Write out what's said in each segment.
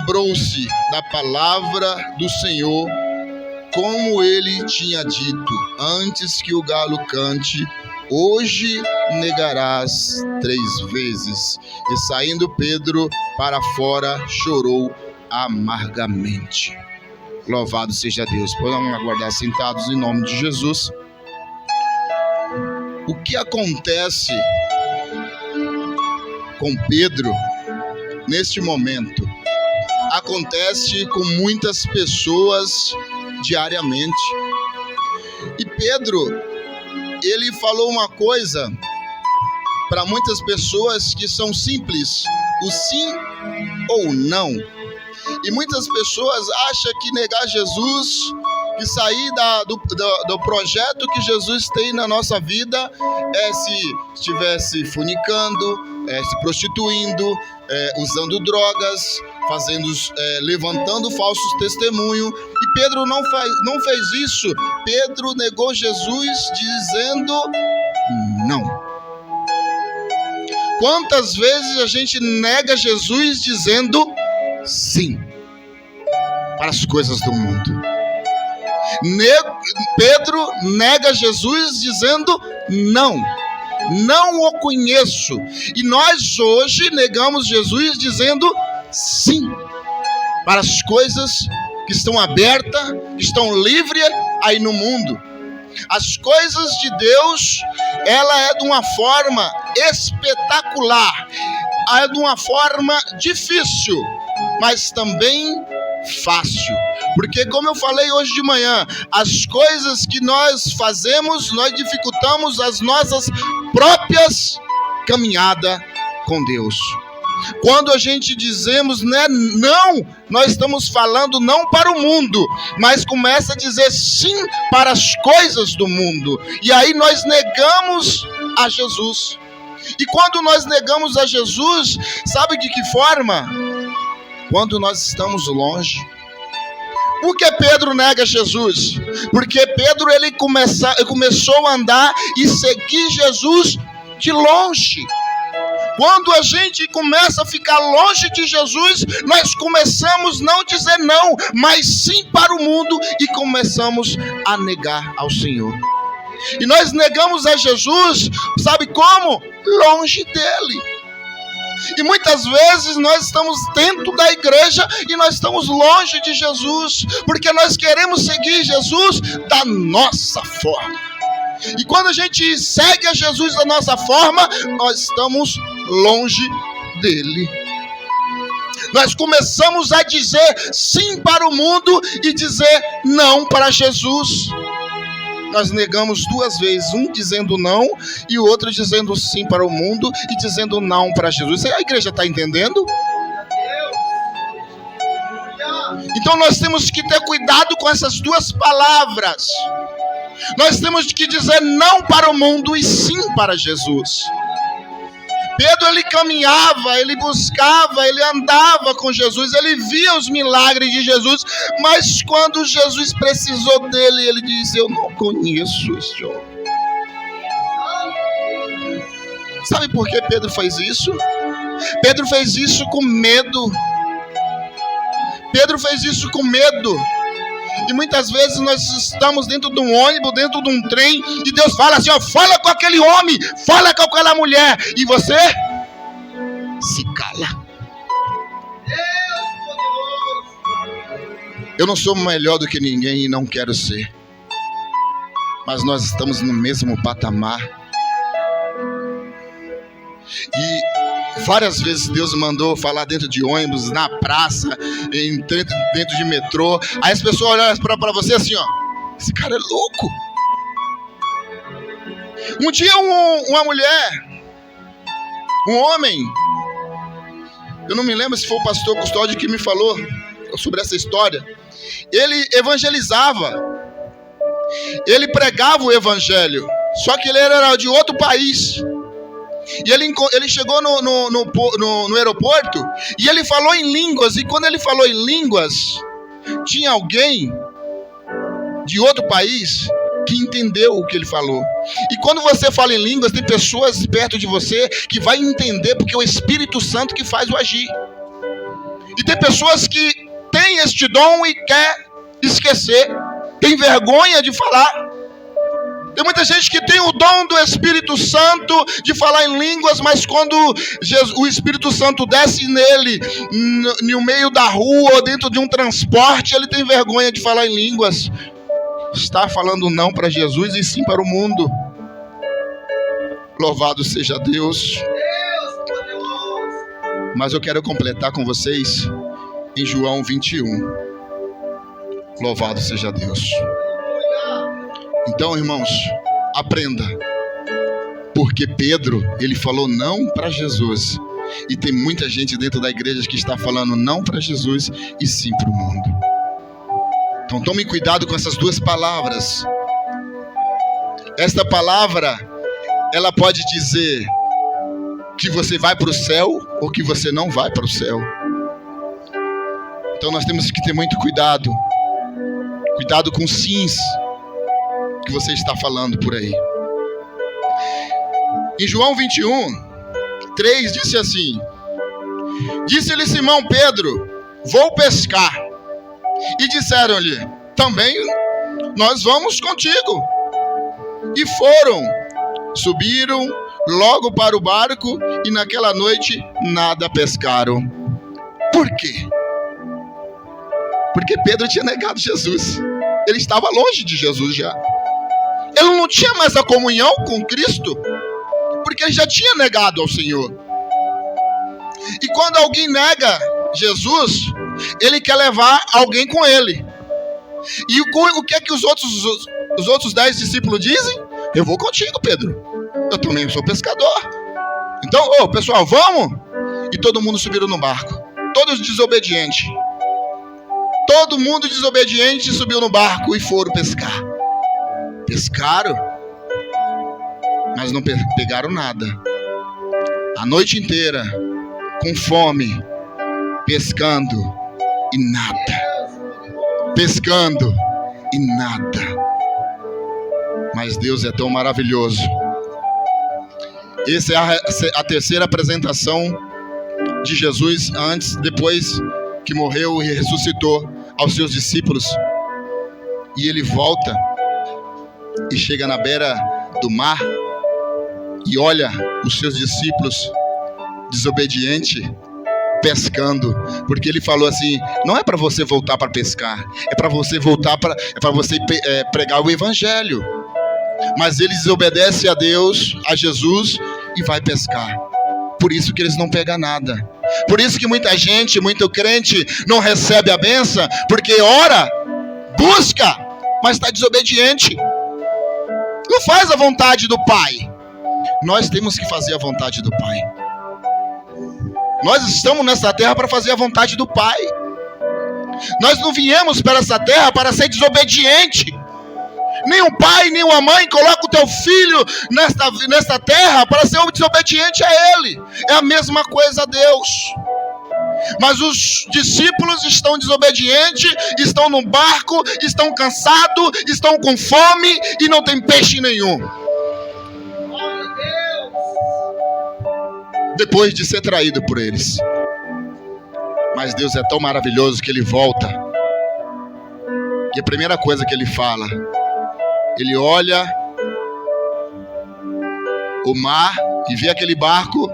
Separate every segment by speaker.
Speaker 1: lembrou-se da palavra do Senhor, como ele tinha dito: antes que o galo cante, hoje negarás 3 vezes. E saindo Pedro para fora, chorou amargamente. Louvado seja Deus. Podemos aguardar sentados em nome de Jesus. O que acontece com Pedro neste momento acontece com muitas pessoas diariamente. E Pedro, ele falou uma coisa para muitas pessoas que são simples: o sim ou não. E muitas pessoas acham que negar Jesus, que sair do projeto que Jesus tem na nossa vida, é se estivesse fornicando, se prostituindo, usando drogas, levantando falsos testemunhos. E Pedro não fez isso. Pedro negou Jesus dizendo não. Quantas vezes a gente nega Jesus dizendo sim para as coisas do mundo? Pedro nega Jesus dizendo não o conheço. E nós hoje negamos Jesus dizendo sim para as coisas que estão abertas, que estão livres aí no mundo. As coisas de Deus, ela é de uma forma espetacular, é de uma forma difícil, mas também fácil. Porque, como eu falei hoje de manhã, as coisas que nós fazemos, nós dificultamos as nossas próprias caminhadas com Deus. Quando a gente dizemos, né, não, nós estamos falando não para o mundo, mas começa a dizer sim para as coisas do mundo. E aí nós negamos a Jesus. E quando nós negamos a Jesus, sabe de que forma? Quando nós estamos longe. Por que Pedro nega Jesus? Porque Pedro ele começou a andar e seguir Jesus de longe. Quando a gente começa a ficar longe de Jesus, nós começamos a não dizer não, mas sim para o mundo, e começamos a negar ao Senhor. E nós negamos a Jesus, sabe como? Longe dele. E muitas vezes nós estamos dentro da igreja e nós estamos longe de Jesus, porque nós queremos seguir Jesus da nossa forma. E quando a gente segue a Jesus da nossa forma, nós estamos longe dele. Nós começamos a dizer sim para o mundo e dizer não para Jesus. Nós negamos 2 vezes, um dizendo não e o outro dizendo sim para o mundo e dizendo não para Jesus. A igreja está entendendo? Então nós temos que ter cuidado com essas 2 palavras. Nós temos que dizer não para o mundo e sim para Jesus. Pedro, ele caminhava, ele buscava, ele andava com Jesus, ele via os milagres de Jesus, mas quando Jesus precisou dele, ele disse: eu não conheço esse homem. Sabe por que Pedro fez isso? Pedro fez isso com medo. Pedro fez isso com medo. E muitas vezes nós estamos dentro de um ônibus, dentro de um trem, e Deus fala assim: ó, fala com aquele homem, fala com aquela mulher, e você se cala. Eu não sou melhor do que ninguém e não quero ser, mas nós estamos no mesmo patamar. E várias vezes Deus mandou falar dentro de ônibus, na praça, dentro de metrô. Aí as pessoas olham para você assim, ó: esse cara é louco. Um dia uma mulher, um homem, eu não me lembro se foi o pastor Custódio que me falou sobre essa história. Ele evangelizava, ele pregava o evangelho, só que ele era de outro país. E ele chegou no aeroporto e ele falou em línguas. E quando ele falou em línguas, tinha alguém de outro país que entendeu o que ele falou. E quando você fala em línguas, tem pessoas perto de você que vai entender, porque é o Espírito Santo que faz o agir. E tem pessoas que têm este dom e quer esquecer, tem vergonha de falar. Tem muita gente que tem o dom do Espírito Santo de falar em línguas, mas quando o Espírito Santo desce nele, no meio da rua ou dentro de um transporte, ele tem vergonha de falar em línguas. Está falando não para Jesus e sim para o mundo. Louvado seja Deus. Mas eu quero completar com vocês em João 21. Louvado seja Deus. Então, irmãos, aprenda. Porque Pedro, ele falou não para Jesus. E tem muita gente dentro da igreja que está falando não para Jesus e sim para o mundo. Então tome cuidado com essas duas palavras. Esta palavra, ela pode dizer que você vai para o céu ou que você não vai para o céu. Então nós temos que ter muito cuidado. Cuidado com sims que você está falando por aí. Em João 21, 3 disse assim: disse-lhe Simão Pedro, vou pescar. E disseram-lhe, também nós vamos contigo. E foram, subiram logo para o barco e naquela noite nada pescaram. Por quê? Porque Pedro tinha negado Jesus. Ele estava longe de Jesus já. Ele não tinha mais a comunhão com Cristo, porque ele já tinha negado ao Senhor. E quando alguém nega Jesus, ele quer levar alguém com ele. E o que é que os outros 10 discípulos dizem? Eu vou contigo, Pedro. Eu também sou pescador. Então, pessoal, vamos? E todo mundo subiram no barco. Todos desobedientes. Todo mundo desobediente subiu no barco e foram pescar. Pescaram, mas não pegaram nada. A noite inteira, com fome, pescando e nada. Pescando e nada. Mas Deus é tão maravilhoso. Essa é a terceira apresentação de Jesus depois que morreu e ressuscitou aos seus discípulos. E ele volta e chega na beira do mar e olha os seus discípulos desobedientes pescando, porque ele falou assim: não é para você voltar para pescar, é para você voltar para você pregar o evangelho. Mas eles desobedecem a Deus, a Jesus, e vai pescar. Por isso que eles não pegam nada. Por isso que muita gente, muito crente, não recebe a bênção, porque ora, busca, mas está desobediente. Não faz a vontade do Pai. Nós temos que fazer a vontade do Pai. Nós estamos nessa terra para fazer a vontade do Pai. Nós não viemos para essa terra para ser desobediente. Nem um pai, nem uma mãe coloca o teu filho nesta terra para ser desobediente a Ele. É a mesma coisa a Deus. Mas os discípulos estão desobedientes, estão no barco, estão cansados, estão com fome e não tem peixe nenhum. Depois de ser traído por eles. Mas Deus é tão maravilhoso que Ele volta. E a primeira coisa que Ele fala, Ele olha o mar e vê aquele barco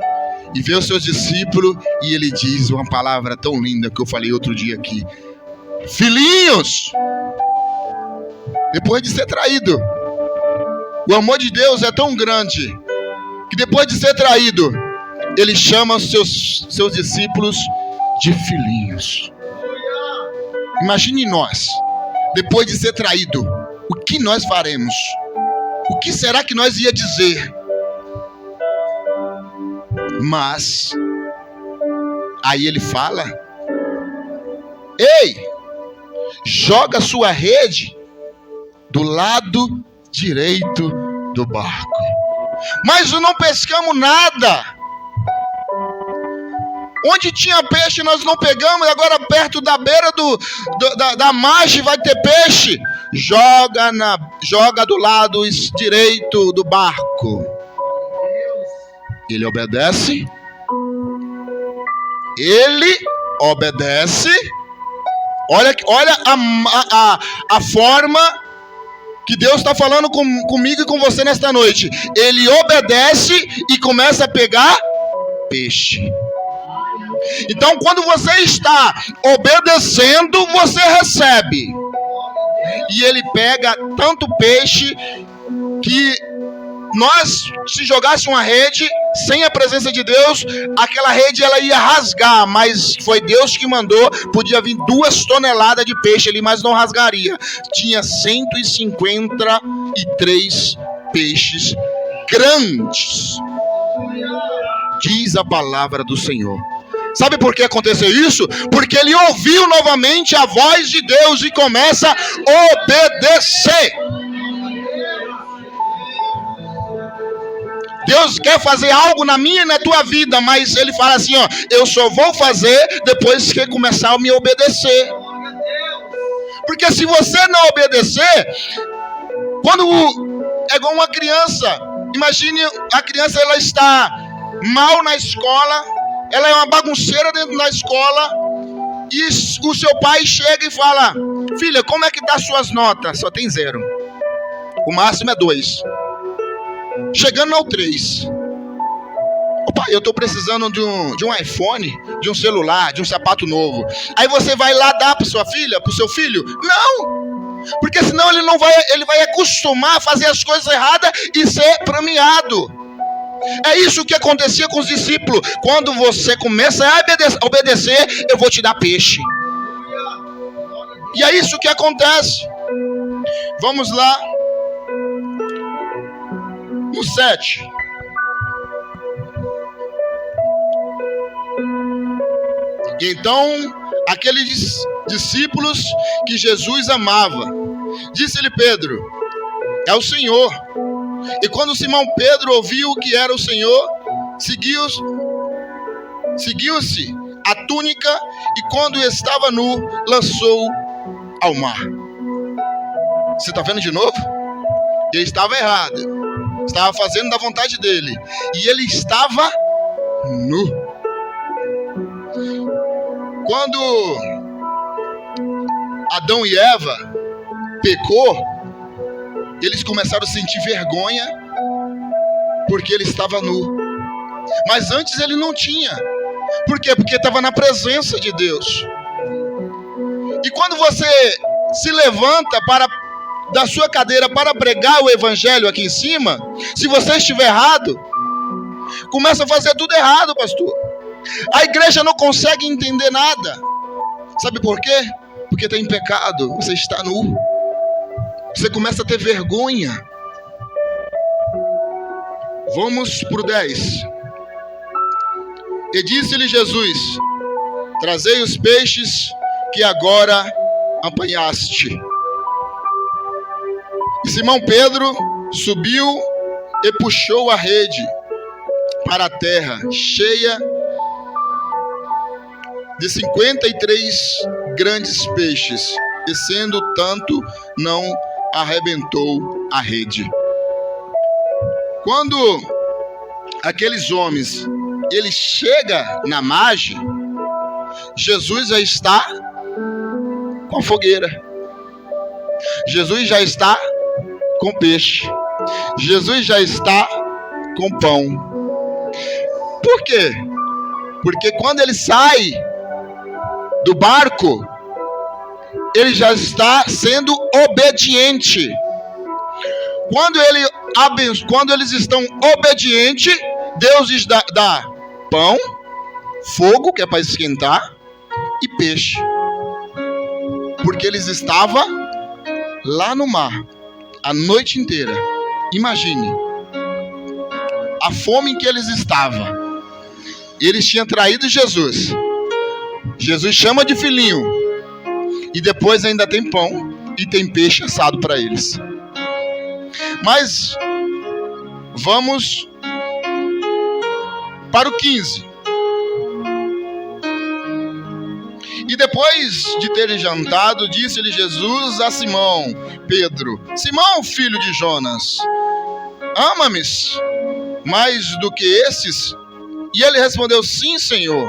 Speaker 1: e vê os seus discípulos e Ele diz uma palavra tão linda que eu falei outro dia aqui: filhinhos. Depois de ser traído, o amor de Deus é tão grande que depois de ser traído, Ele chama os seus discípulos de filhinhos. Imagine nós, depois de ser traído, o que nós faremos? O que será que nós ia dizer? Mas aí Ele fala: ei, joga sua rede do lado direito do barco. Mas não pescamos nada. Onde tinha peixe nós não pegamos, e agora perto da beira da margem vai ter peixe. Joga do lado direito do barco. Ele obedece. Ele obedece. Olha a forma que Deus está falando comigo e com você nesta noite. Ele obedece e começa a pegar peixe. Então, quando você está obedecendo, você recebe. E ele pega tanto peixe que nós, se jogasse uma rede sem a presença de Deus, aquela rede ela ia rasgar, mas foi Deus que mandou. Podia vir 2 toneladas de peixe ali, mas não rasgaria. Tinha 153 peixes grandes, diz a palavra do Senhor. Sabe por que aconteceu isso? Porque ele ouviu novamente a voz de Deus e começa a obedecer. Deus quer fazer algo na minha e na tua vida, mas ele fala assim, ó, eu só vou fazer depois que começar a me obedecer. Porque se você não obedecer, quando é igual uma criança, imagine a criança, ela está mal na escola, ela é uma bagunceira dentro da escola, e o seu pai chega e fala, filha, como é que tá as suas notas? Só tem 0. O máximo é 2. Chegando ao 3. Opa, eu estou precisando de um iPhone, de um celular, de um sapato novo. Aí você vai lá dar para sua filha, para o seu filho? Não! Porque senão ele vai acostumar a fazer as coisas erradas e ser premiado. É isso que acontecia com os discípulos. Quando você começa a obedecer, eu vou te dar peixe. E é isso que acontece. Vamos lá. No 7. Então, aqueles discípulos que Jesus amava, disse-lhe Pedro, é o Senhor. E quando Simão Pedro ouviu que era o Senhor, seguiu-se a túnica e quando estava nu, lançou ao mar. Você está vendo de novo? Ele estava errado. Estava fazendo da vontade dele. E ele estava nu. Quando Adão e Eva pecou, eles começaram a sentir vergonha porque ele estava nu. Mas antes ele não tinha. Por quê? Porque estava na presença de Deus. E quando você se levanta da sua cadeira para pregar o evangelho aqui em cima, se você estiver errado, começa a fazer tudo errado, pastor. A igreja não consegue entender nada. Sabe por quê? Porque está em pecado, você está nu. Você começa a ter vergonha. Vamos para o 10. E disse-lhe Jesus, trazei os peixes que agora apanhaste. E Simão Pedro subiu e puxou a rede para a terra, cheia de 53 grandes peixes, e sendo tanto, não arrebentou a rede. Quando aqueles homens, ele chega na margem, Jesus já está com a fogueira. Jesus já está com peixe. Jesus já está com pão. Por quê? Porque quando ele sai do barco, ele já está sendo obediente. Quando eles estão obedientes, Deus lhes dá pão, fogo, que é para esquentar, e peixe. Porque eles estavam lá no mar a noite inteira. Imagine a fome em que eles estavam. Eles tinham traído Jesus. Jesus chama de filhinho. E depois ainda tem pão e tem peixe assado para eles. Mas vamos para o 15. E depois de terem jantado, disse-lhe Jesus a Simão Pedro: Simão, filho de Jonas, ama-me mais do que esses? E ele respondeu: sim, Senhor,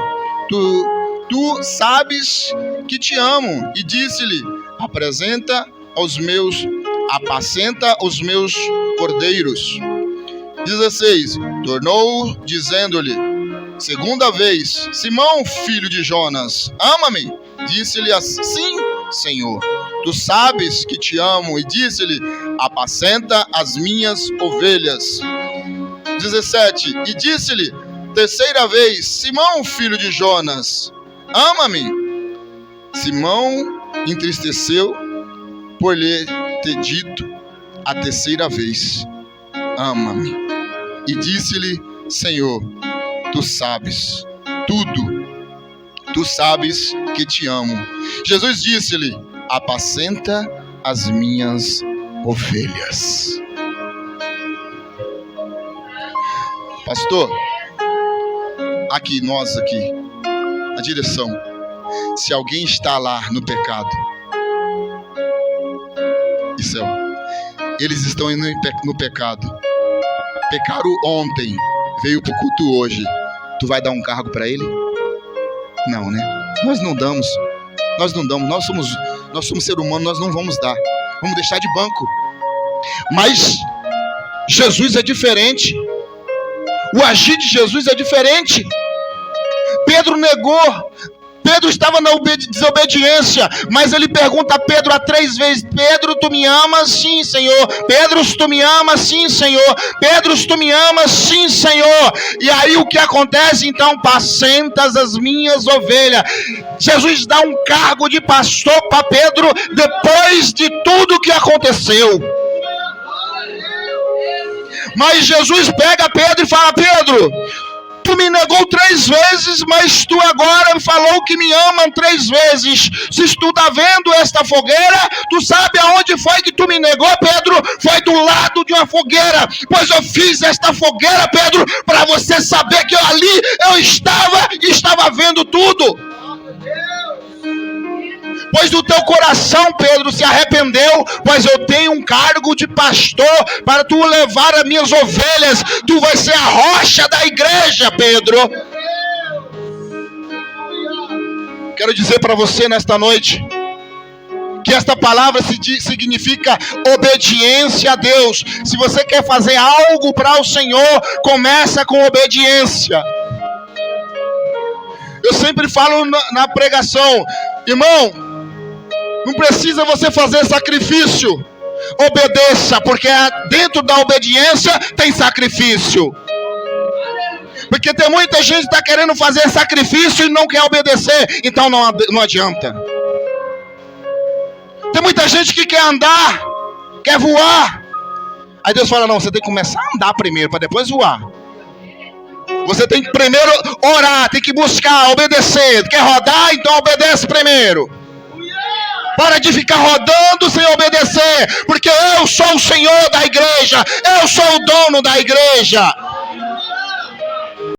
Speaker 1: tu tu sabes que te amo. E disse-lhe: apacenta os meus cordeiros. 16. Tornou dizendo-lhe segunda vez: Simão, filho de Jonas, ama-me? Disse-lhe: sim, Senhor, tu sabes que te amo. E disse-lhe: apacenta as minhas ovelhas. 17. E disse-lhe terceira vez: Simão, filho de Jonas, ama-me? Simão entristeceu por lhe ter dito a terceira vez: ama-me. E disse-lhe: Senhor, tu sabes tudo, tu sabes que te amo. Jesus disse-lhe: apacenta as minhas ovelhas. Pastor, nós aqui, a direção, se alguém está lá no pecado, eles estão indo no pecado, pecaram ontem, veio para o culto hoje, tu vai dar um cargo para ele? Não, né? Nós não damos, nós somos ser humano, nós não vamos dar, vamos deixar de banco. Mas Jesus é diferente, o agir de Jesus é diferente. Pedro negou, Pedro estava na desobediência, mas ele pergunta a Pedro 3 vezes: Pedro, tu me amas? Sim, Senhor. Pedro, tu me amas? Sim, Senhor. Pedro, tu me amas? Sim, Senhor. E aí o que acontece? Então, apacentas as minhas ovelhas. Jesus dá um cargo de pastor para Pedro depois de tudo que aconteceu. Mas Jesus pega Pedro e fala: Pedro, tu me negou 3 vezes, mas tu agora falou que me ama 3 vezes. Se tu está vendo esta fogueira, tu sabe aonde foi que tu me negou, Pedro? Foi do lado de uma fogueira. Pois eu fiz esta fogueira, Pedro, para você saber que ali eu estava vendo tudo. Pois do teu coração, Pedro, se arrependeu, pois eu tenho um cargo de pastor para tu levar as minhas ovelhas. Tu vai ser a rocha da igreja, Pedro. Quero dizer para você nesta noite que esta palavra significa obediência a Deus. Se você quer fazer algo para o Senhor, começa com obediência. Eu sempre falo na pregação: irmão, não precisa você fazer sacrifício. Obedeça, porque dentro da obediência tem sacrifício. Porque tem muita gente que está querendo fazer sacrifício e não quer obedecer. Então não adianta. Tem muita gente que quer andar, quer voar. Aí Deus fala: não, você tem que começar a andar primeiro, para depois voar. Você tem que primeiro orar, tem que buscar, obedecer. Quer rodar? Então obedece primeiro. Para de ficar rodando sem obedecer, porque eu sou o Senhor da igreja, eu sou o dono da igreja.